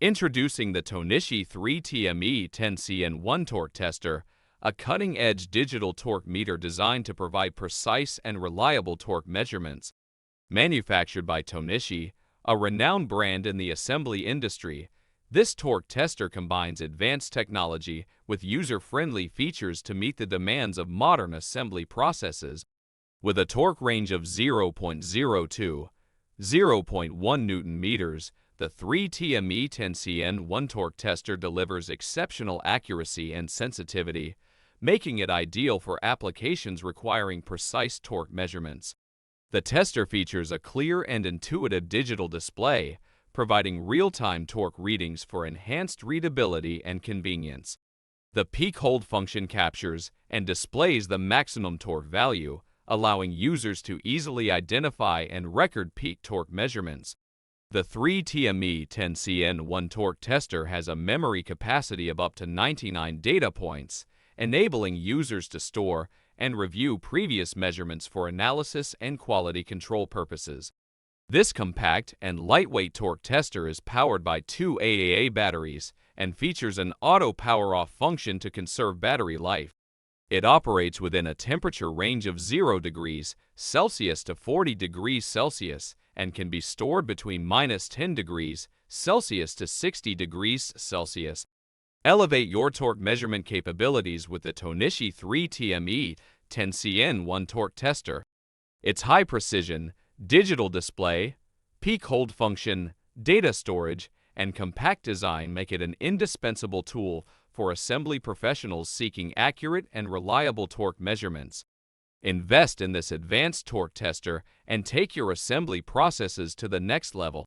Introducing the Tohnichi 3TME10CN1 torque tester, a cutting-edge digital torque meter designed to provide precise and reliable torque measurements. Manufactured by Tohnichi, a renowned brand in the assembly industry, this torque tester combines advanced technology with user-friendly features to meet the demands of modern assembly processes. With a torque range of 0.02 to 0.1 Newton meters, the 3TME10CN1 torque tester delivers exceptional accuracy and sensitivity, making it ideal for applications requiring precise torque measurements. The tester features a clear and intuitive digital display, providing real-time torque readings for enhanced readability and convenience. The peak hold function captures and displays the maximum torque value, allowing users to easily identify and record peak torque measurements. The 3TME10CN1 torque tester has a memory capacity of up to 99 data points, enabling users to store and review previous measurements for analysis and quality control purposes. This compact and lightweight torque tester is powered by two AAA batteries and features an auto power-off function to conserve battery life. It operates within a temperature range of 0 degrees Celsius to 40 degrees Celsius and can be stored between -10 degrees Celsius to 60 degrees Celsius. Elevate your torque measurement capabilities with the Tohnichi 3TME10CN1 torque tester. Its high precision, digital display, peak hold function, data storage, and compact design make it an indispensable tool for assembly professionals seeking accurate and reliable torque measurements. Invest in this advanced torque tester and take your assembly processes to the next level.